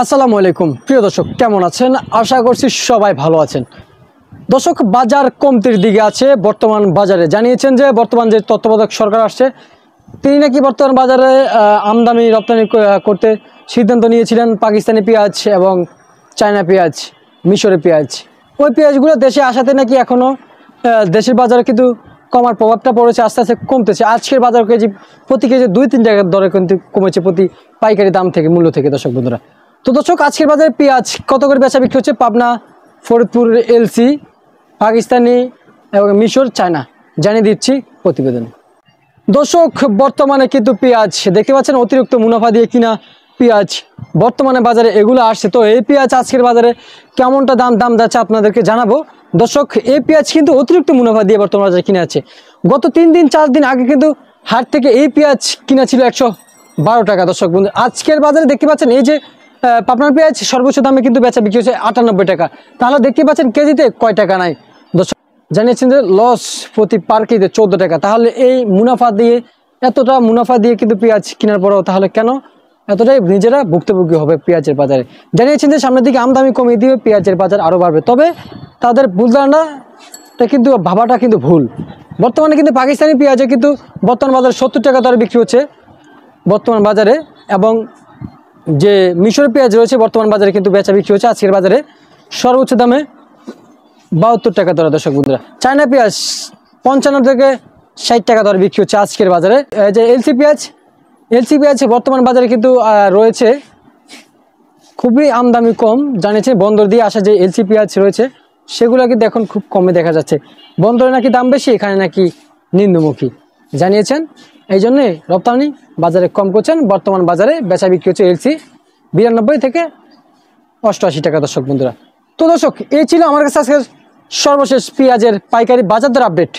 আসসালামু আলাইকুম প্রিয় দর্শক, কেমন আছেন? আশা করছি সবাই ভালো আছেন। দর্শক, বাজার কমতির দিকে আছে বর্তমান বাজারে। জানিয়েছেন যে বর্তমান যে তত্ত্বাবধায়ক সরকার আসছে, তিনি নাকি বর্তমান বাজারে আমদানি রপ্তানি করতে সিদ্ধান্ত নিয়েছিলেন পাকিস্তানি পেঁয়াজ এবং চায়না পেঁয়াজ, মিশরি পেঁয়াজ। ওই পেঁয়াজগুলো দেশে আসাতে নাকি এখনও দেশের বাজারে কিন্তু কমার প্রভাবটা পড়েছে, আস্তে আস্তে কমতেছে। আজকের বাজার প্রতি কেজি 2-3 টাকার দরে কিন্তু কমেছে প্রতি পাইকারি দাম থেকে, মূল্য থেকে। দর্শক বন্ধুরা, তো দর্শক, আজকের বাজারে পেঁয়াজ কত করে বেচা বিক্রি হচ্ছে? পাবনা, ফরিদপুর, এলসি, পাকিস্তানি এবং মিশর, চায়না জানিয়ে দিচ্ছি প্রতিবেদনে। দর্শক, বর্তমানে কিন্তু পেঁয়াজ দেখতে পাচ্ছেন অতিরিক্ত মুনাফা দিয়ে কিনা পেঁয়াজ বর্তমানে বাজারে এগুলো আসছে। তো এই পেঁয়াজ আজকের বাজারে কেমনটা দাম যাচ্ছে আপনাদেরকে জানাবো। দর্শক, এই পেঁয়াজ কিন্তু অতিরিক্ত মুনাফা দিয়ে বর্তমান বাজারে কিনে আছে। গত 3-4 দিন আগে কিন্তু হাট থেকে এই পেঁয়াজ কিনা ছিল 112 টাকা। দর্শক বন্ধু, আজকের বাজারে দেখতে পাচ্ছেন এই যে পাবনার পেঁয়াজ সর্বোচ্চ দামে কিন্তু বেচা বিক্রি হচ্ছে 98 টাকা। তাহলে দেখতে পাচ্ছেন কেজিতে কয় টাকা নাই। দর্শক জানিয়েছেন যে লস প্রতি পার কেজিতে 14 টাকা। তাহলে এই মুনাফা দিয়ে, এতটা মুনাফা দিয়ে কিন্তু পেঁয়াজ কেনার পরেও তাহলে কেন এতটাই নিজেরা ভুক্তভোগী হবে পেঁয়াজের বাজারে? জানিয়েছেন যে সামনের দিকে আমদানি কমিয়ে দিয়ে পেঁয়াজের বাজার আরও বাড়বে। তবে তাদের বুঝদানটা কিন্তু ভাবাটা কিন্তু ভুল। বর্তমানে কিন্তু পাকিস্তানি পেঁয়াজে কিন্তু বর্তমান বাজারে 70 টাকা দরে বিক্রি হচ্ছে বর্তমান বাজারে, এবং যে মিশর পেঁয়াজ রয়েছে বর্তমান বাজারে কিন্তু বেচা বিক্রি হচ্ছে আজকের বাজারে সর্বোচ্চ দামে 72 টাকা দরে। দর্শক বন্ধুরা, চায়না পেঁয়াজ 55 থেকে 60 টাকা দরে বিক্রি হচ্ছে আজকের বাজারে। যে এলসি পেঁয়াজ বর্তমান বাজারে কিন্তু রয়েছে খুবই আমদানি কম। জানিয়েছে বন্দর দিয়ে আসা যে এলসি পেঁয়াজ রয়েছে সেগুলো কিন্তু এখন খুব কমে দেখা যাচ্ছে। বন্দরে নাকি দাম বেশি, এখানে নাকি নিম্নমুখী জানিয়েছেন। এই জন্যে রপ্তানি বাজারে কম করছেন। বর্তমান বাজারে বেচা বিক্রি হচ্ছে এলসি 92 থেকে 88 টাকা। দর্শক বন্ধুরা, তো দর্শক, এই ছিল আমার কাছে আজকের সর্বশেষ পেঁয়াজের পাইকারি বাজার দর আপডেট।